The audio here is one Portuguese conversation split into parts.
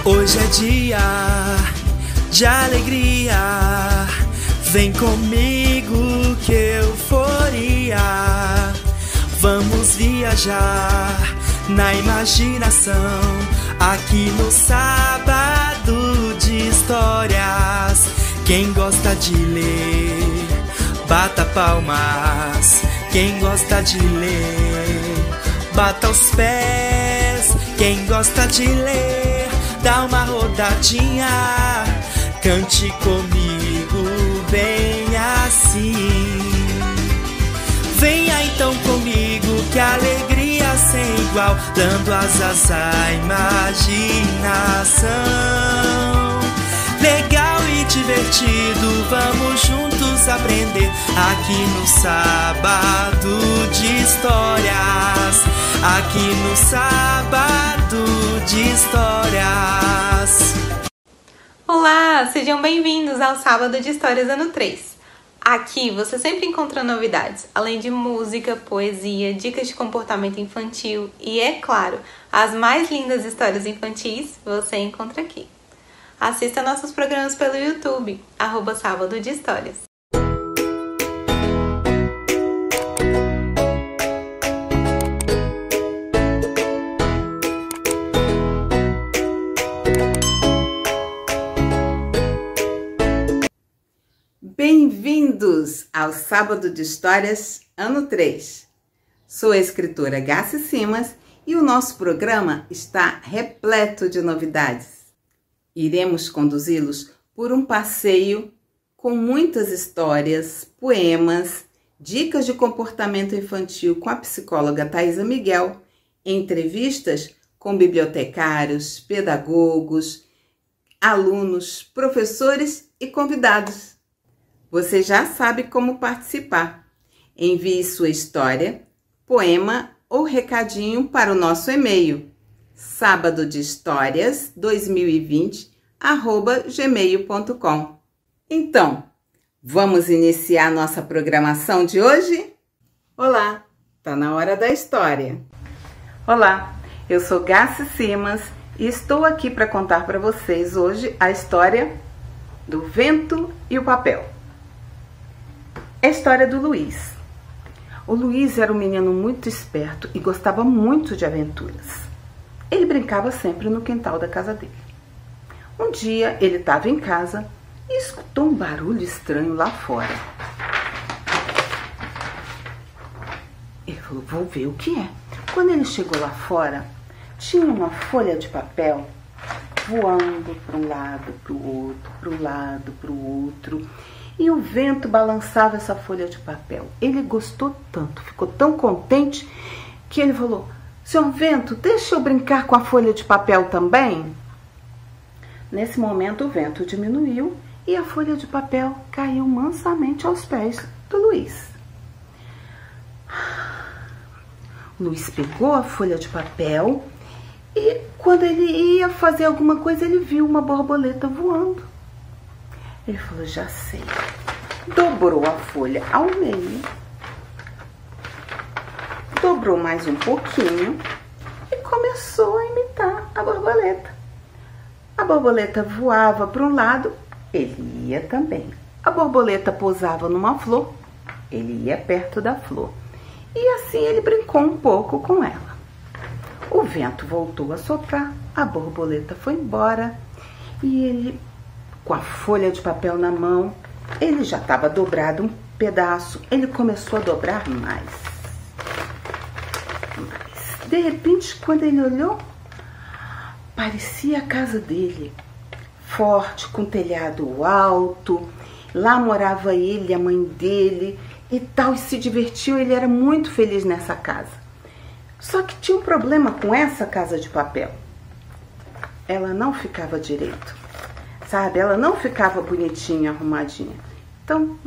Hoje é dia de alegria, vem comigo que euforia. Vamos viajar na imaginação, aqui no Sábado de Histórias. Quem gosta de ler, bata palmas. Quem gosta de ler, bata os pés. Quem gosta de ler, dá uma rodadinha. Cante comigo bem assim. Venha então comigo, que alegria sem igual, dando asas à imaginação. Legal e divertido, vamos juntos aprender aqui no Sábado de Histórias. Aqui no Sábado de Histórias. Olá, sejam bem-vindos ao Sábado de Histórias ano 3. Aqui você sempre encontra novidades, além de música, poesia, dicas de comportamento infantil e, é claro, as mais lindas histórias infantis você encontra aqui. Assista nossos programas pelo YouTube, @Sábado de Histórias. Bem-vindos ao Sábado de Histórias, ano 3. Sou a escritora Gassi Simas e o nosso programa está repleto de novidades. Iremos conduzi-los por um passeio com muitas histórias, poemas, dicas de comportamento infantil com a psicóloga Thaisa Miguel, entrevistas com bibliotecários, pedagogos, alunos, professores e convidados. Você já sabe como participar. Envie sua história, poema ou recadinho para o nosso e-mail sábadodehistórias2020@gmail.com. Então, vamos iniciar nossa programação de hoje? Olá, tá na hora da história. Olá, eu sou Gassi Simas e estou aqui para contar para vocês hoje a história do vento e o papel. É a história do Luiz. O Luiz era um menino muito esperto e gostava muito de aventuras. Ele brincava sempre no quintal da casa dele. Um dia ele estava em casa e escutou um barulho estranho lá fora. Ele falou, vou ver o que é. Quando ele chegou lá fora, tinha uma folha de papel voando para um lado, para o outro, para um lado, para o outro. E o vento balançava essa folha de papel. Ele gostou tanto, ficou tão contente, que ele falou, Senhor Vento, deixa eu brincar com a folha de papel também? Nesse momento o vento diminuiu e a folha de papel caiu mansamente aos pés do Luiz. O Luiz pegou a folha de papel e quando ele ia fazer alguma coisa, ele viu uma borboleta voando. Ele falou, já sei. Dobrou a folha ao meio, dobrou mais um pouquinho e começou a imitar a borboleta. A borboleta voava para um lado, ele ia também. A borboleta pousava numa flor, ele ia perto da flor. E assim ele brincou um pouco com ela. O vento voltou a soprar, a borboleta foi embora e ele, com a folha de papel na mão, ele já estava dobrado um pedaço, ele começou a dobrar mais. De repente, quando ele olhou, parecia a casa dele, forte, com telhado alto. Lá morava ele, a mãe dele e tal, e se divertiu, ele era muito feliz nessa casa. Só que tinha um problema com essa casa de papel. Ela não ficava direito, sabe? Ela não ficava bonitinha, arrumadinha. Então,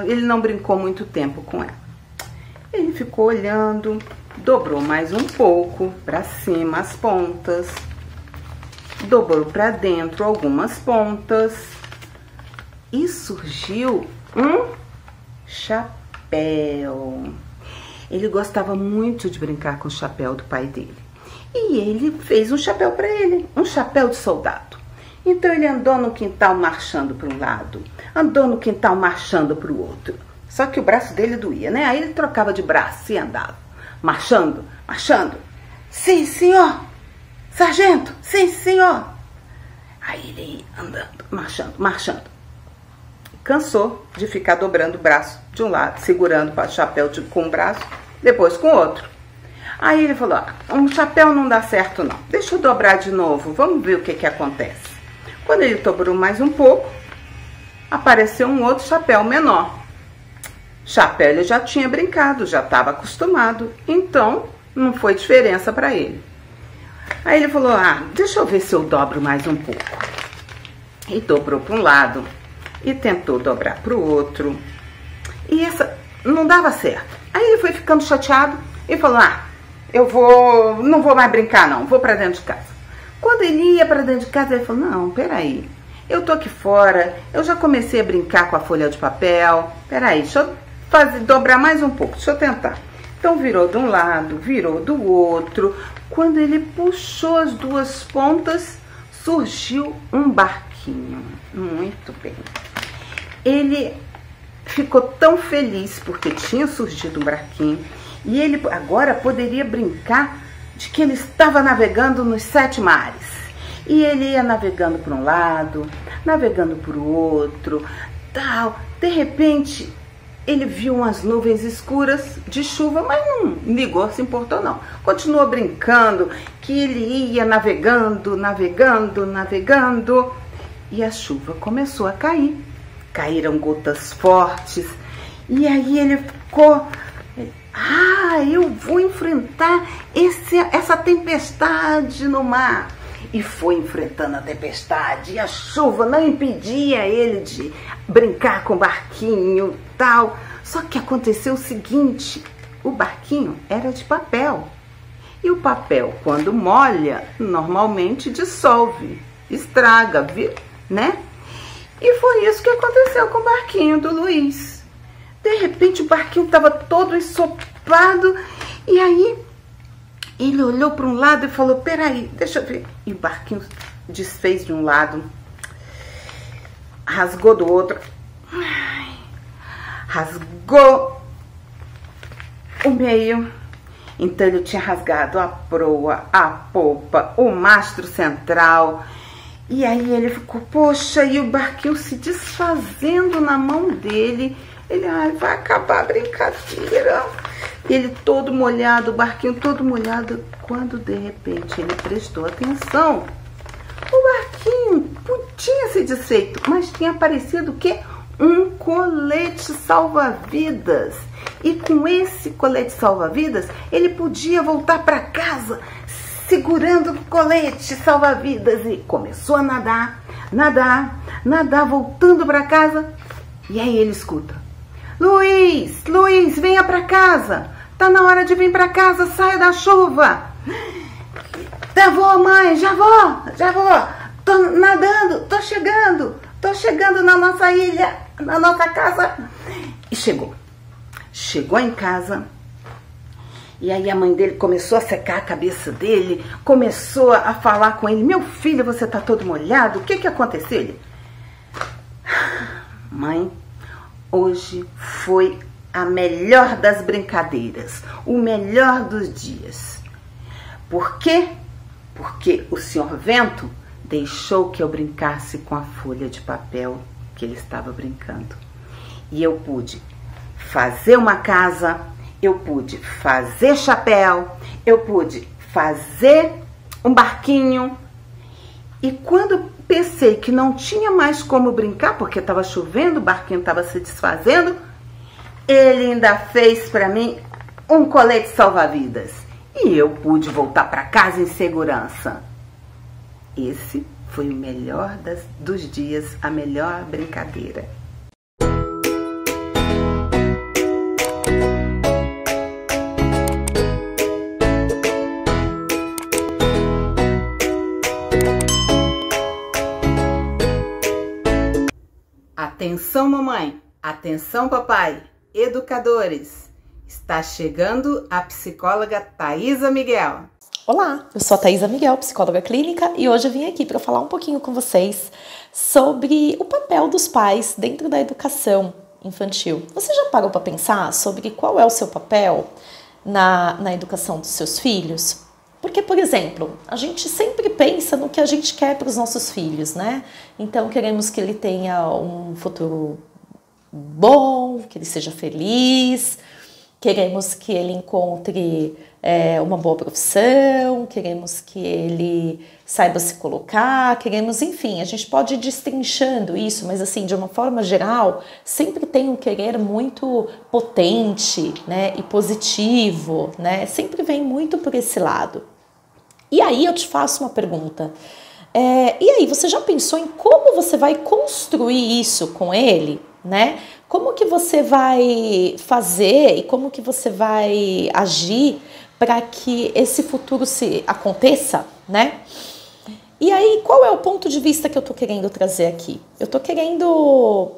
ele não brincou muito tempo com ela. Ele ficou olhando, dobrou mais um pouco para cima as pontas, dobrou para dentro algumas pontas e surgiu um chapéu. Ele gostava muito de brincar com o chapéu do pai dele. E ele fez um chapéu para ele, um chapéu de soldado. Então ele andou no quintal marchando para um lado, andou no quintal marchando para o outro. Só que o braço dele doía, né? Aí ele trocava de braço e andava, marchando, marchando. Sim, senhor! Sargento! Sim, senhor! Aí ele ia andando, marchando, marchando. Cansou de ficar dobrando o braço de um lado, segurando o chapéu com um braço, depois com o outro. Aí ele falou, um chapéu não dá certo não, deixa eu dobrar de novo, vamos ver o que acontece. Quando ele dobrou mais um pouco, apareceu um outro chapéu menor. Chapéu ele já tinha brincado, já estava acostumado, então não foi diferença para ele. Aí ele falou, deixa eu ver se eu dobro mais um pouco. E dobrou para um lado e tentou dobrar para o outro. E essa não dava certo. Aí ele foi ficando chateado e falou, não vou mais brincar não, vou para dentro de casa. Quando ele ia para dentro de casa, ele falou, não, peraí, eu tô aqui fora, eu já comecei a brincar com a folha de papel, peraí, deixa eu dobrar mais um pouco, deixa eu tentar. Então virou de um lado, virou do outro. Quando ele puxou as duas pontas, surgiu um barquinho. Muito bem. Ele ficou tão feliz porque tinha surgido um barquinho e ele agora poderia brincar de que ele estava navegando nos 7 mares. E ele ia navegando para um lado, navegando para o outro, tal. De repente, ele viu umas nuvens escuras de chuva, mas não ligou, se importou não. Continuou brincando, que ele ia navegando, navegando, navegando. E a chuva começou a cair. Caíram gotas fortes. E aí ele ficou, eu vou enfrentar essa tempestade no mar. E foi enfrentando a tempestade, e a chuva não impedia ele de brincar com o barquinho, tal. Só que aconteceu o seguinte, o barquinho era de papel. E o papel, quando molha, normalmente dissolve, estraga, né? E foi isso que aconteceu com o barquinho do Luiz. De repente o barquinho estava todo ensopado, e aí ele olhou para um lado e falou, peraí, deixa eu ver. E o barquinho desfez de um lado, rasgou do outro, rasgou o meio. Então ele tinha rasgado a proa, a popa, o mastro central. E aí ele ficou, poxa, e o barquinho se desfazendo na mão dele. Ele, vai acabar a brincadeira. Ele todo molhado, o barquinho todo molhado, quando de repente ele prestou atenção. O barquinho tinha se desfeito, mas tinha aparecido o quê? Um colete salva-vidas. E com esse colete salva-vidas, ele podia voltar para casa segurando o colete salva-vidas. E começou a nadar, nadar, nadar, voltando para casa. E aí ele escuta, Luiz, Luiz, venha para casa. Tá na hora de vir para casa, saia da chuva. Já vou, mãe, já vou. Tô nadando, tô chegando na nossa ilha, na nossa casa. E chegou em casa. E aí a mãe dele começou a secar a cabeça dele, começou a falar com ele, meu filho, você tá todo molhado, o que aconteceu? Ele, mãe, hoje foi a melhor das brincadeiras, o melhor dos dias. Por quê? Porque o senhor Vento deixou que eu brincasse com a folha de papel que ele estava brincando. E eu pude fazer uma casa, eu pude fazer chapéu, eu pude fazer um barquinho. E quando pensei que não tinha mais como brincar, porque estava chovendo, o barquinho estava se desfazendo, ele ainda fez para mim um colete salva-vidas. E eu pude voltar para casa em segurança. Esse foi o melhor dos dias, a melhor brincadeira. Atenção, mamãe! Atenção, papai! Educadores! Está chegando a psicóloga Thaisa Miguel. Olá, eu sou a Thaisa Miguel, psicóloga clínica, e hoje eu vim aqui para falar um pouquinho com vocês sobre o papel dos pais dentro da educação infantil. Você já parou para pensar sobre qual é o seu papel na educação dos seus filhos? Porque, por exemplo, a gente sempre pensa no que a gente quer para os nossos filhos, né? Então, queremos que ele tenha um futuro bom, que ele seja feliz, queremos que ele encontre uma boa profissão, queremos que ele saiba se colocar, queremos, enfim, a gente pode ir destrinchando isso, mas assim, de uma forma geral, sempre tem um querer muito potente, né, e positivo, né, sempre vem muito por esse lado. E aí eu te faço uma pergunta, e aí, você já pensou em como você vai construir isso com ele, né? Como que você vai fazer e como que você vai agir para que esse futuro aconteça, né? E aí, qual é o ponto de vista que eu tô querendo trazer aqui? Eu tô querendo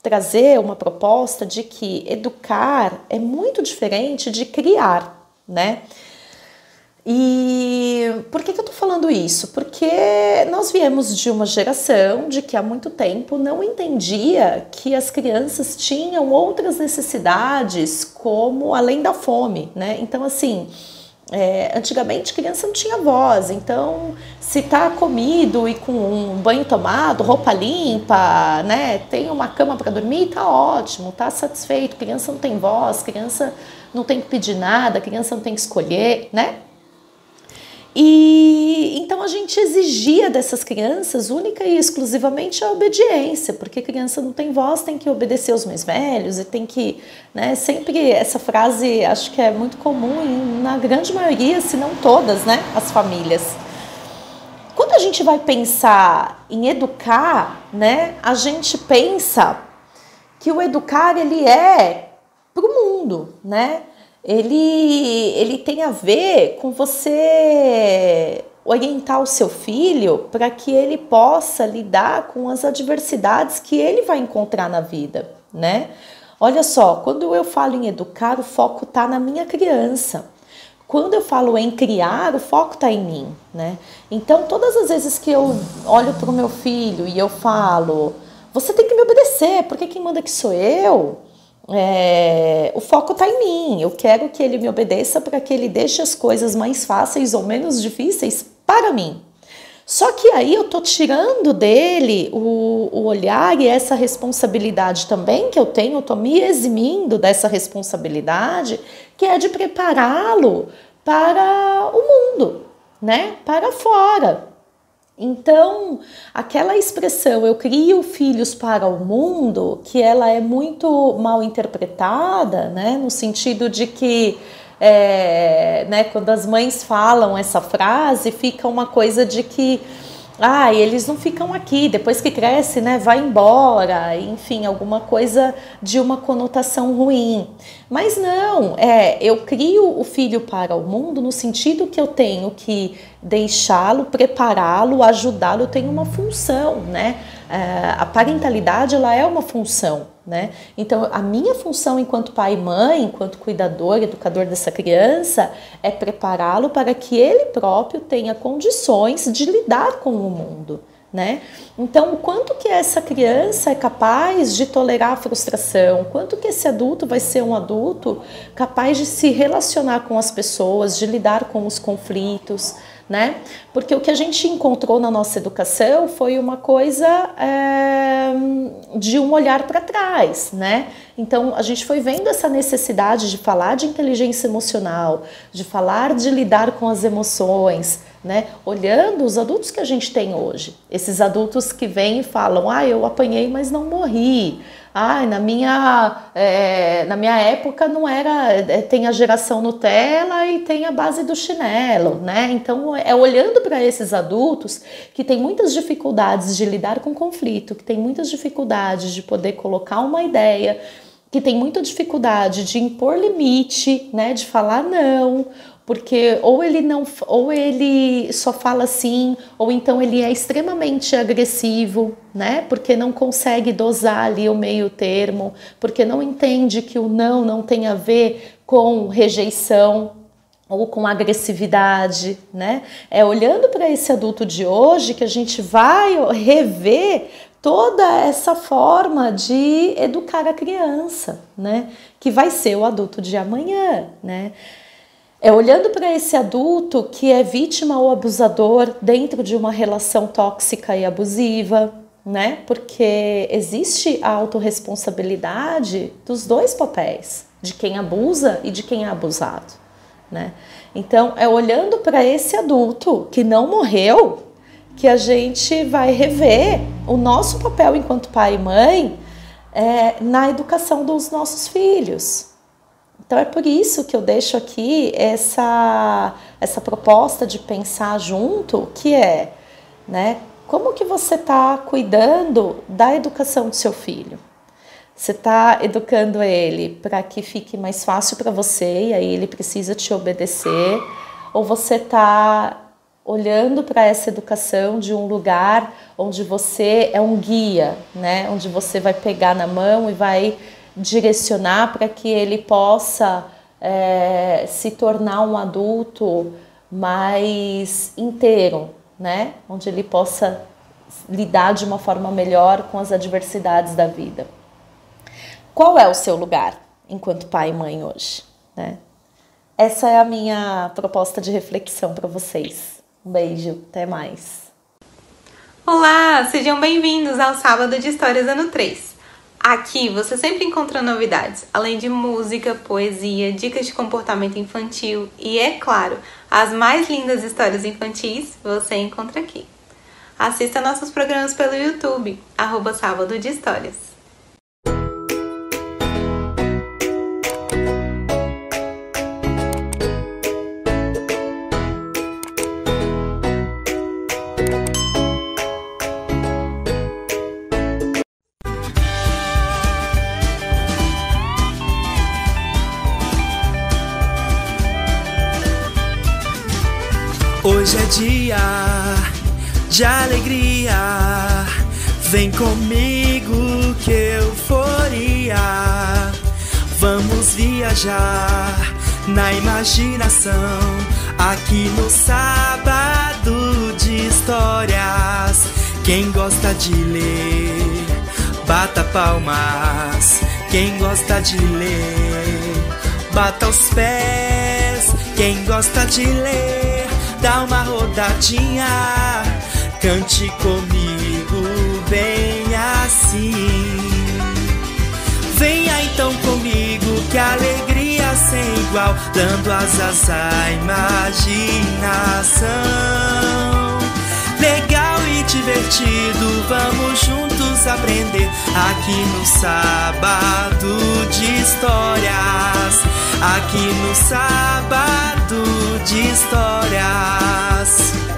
trazer uma proposta de que educar é muito diferente de criar, né? E por que eu tô falando isso? Porque nós viemos de uma geração de que há muito tempo não entendia que as crianças tinham outras necessidades como além da fome, né? Então, assim, antigamente criança não tinha voz, então se tá comido e com um banho tomado, roupa limpa, né, tem uma cama para dormir, tá ótimo, tá satisfeito. Criança não tem voz, criança não tem que pedir nada, criança não tem que escolher, né? E então a gente exigia dessas crianças única e exclusivamente a obediência, porque criança não tem voz, tem que obedecer aos mais velhos e tem que, né, sempre essa frase acho que é muito comum na grande maioria, se não todas, né, as famílias. Quando a gente vai pensar em educar, né, a gente pensa que o educar ele é para o mundo, né? Ele tem a ver com você orientar o seu filho para que ele possa lidar com as adversidades que ele vai encontrar na vida, né? Olha só, quando eu falo em educar, o foco está na minha criança. Quando eu falo em criar, o foco está em mim, né? Então, todas as vezes que eu olho para o meu filho e eu falo, você tem que me obedecer, porque quem manda aqui sou eu. O foco está em mim, eu quero que ele me obedeça para que ele deixe as coisas mais fáceis ou menos difíceis para mim. Só que aí eu tô tirando dele o olhar e essa responsabilidade também que eu tenho, eu tô me eximindo dessa responsabilidade, que é de prepará-lo para o mundo, né? Para fora. Então, aquela expressão, eu crio filhos para o mundo, que ela é muito mal interpretada, né, no sentido de que, né, quando as mães falam essa frase, fica uma coisa de que, eles não ficam aqui, depois que cresce, né, vai embora, enfim, alguma coisa de uma conotação ruim. Mas não, eu crio o filho para o mundo no sentido que eu tenho que deixá-lo, prepará-lo, ajudá-lo, eu tenho uma função, né? A parentalidade, ela é uma função, né? Então, a minha função enquanto pai e mãe, enquanto cuidador, educador dessa criança, é prepará-lo para que ele próprio tenha condições de lidar com o mundo, né? Então, o quanto que essa criança é capaz de tolerar a frustração, quanto que esse adulto vai ser um adulto capaz de se relacionar com as pessoas, de lidar com os conflitos, né? Porque o que a gente encontrou na nossa educação foi uma coisa de um olhar para trás, né? Então a gente foi vendo essa necessidade de falar de inteligência emocional, de falar de lidar com as emoções, né? Olhando os adultos que a gente tem hoje, esses adultos que vêm e falam, eu apanhei, mas não morri. Na minha época não era, tem a geração Nutella e tem a base do chinelo, né? Então olhando para esses adultos que têm muitas dificuldades de lidar com conflito, que têm muitas dificuldades de poder colocar uma ideia, que tem muita dificuldade de impor limite, né? De falar não, porque ou ele só fala sim, ou então ele é extremamente agressivo, né? Porque não consegue dosar ali o meio termo, porque não entende que o não tem a ver com rejeição, ou com agressividade, né? É olhando para esse adulto de hoje que a gente vai rever toda essa forma de educar a criança, né? Que vai ser o adulto de amanhã, né? É olhando para esse adulto que é vítima ou abusador dentro de uma relação tóxica e abusiva, né? Porque existe a autorresponsabilidade dos dois papéis, de quem abusa e de quem é abusado, né? Então, é olhando para esse adulto que não morreu que a gente vai rever o nosso papel enquanto pai e mãe na educação dos nossos filhos. Então, é por isso que eu deixo aqui essa proposta de pensar junto, que é, né, como que você está cuidando da educação do seu filho? Você está educando ele para que fique mais fácil para você e aí ele precisa te obedecer? Ou você está olhando para essa educação de um lugar onde você é um guia, né? Onde você vai pegar na mão e vai direcionar para que ele possa se tornar um adulto mais inteiro, né? Onde ele possa lidar de uma forma melhor com as adversidades da vida. Qual é o seu lugar enquanto pai e mãe hoje, né? Essa é a minha proposta de reflexão para vocês. Um beijo, até mais. Olá, sejam bem-vindos ao Sábado de Histórias Ano 3. Aqui você sempre encontra novidades, além de música, poesia, dicas de comportamento infantil e, é claro, as mais lindas histórias infantis você encontra aqui. Assista nossos programas pelo YouTube, @Sábado de Histórias. Hoje é dia de alegria, vem comigo que euforia. Vamos viajar na imaginação, aqui no Sábado de Histórias. Quem gosta de ler, bata palmas. Quem gosta de ler, bata os pés. Quem gosta de ler, dá uma rodadinha, cante comigo bem assim. Venha então comigo, que alegria sem igual, dando asas à imaginação. Legal e divertido, vamos juntos aprender, aqui no Sábado de Histórias. Aqui no Sábado de Histórias.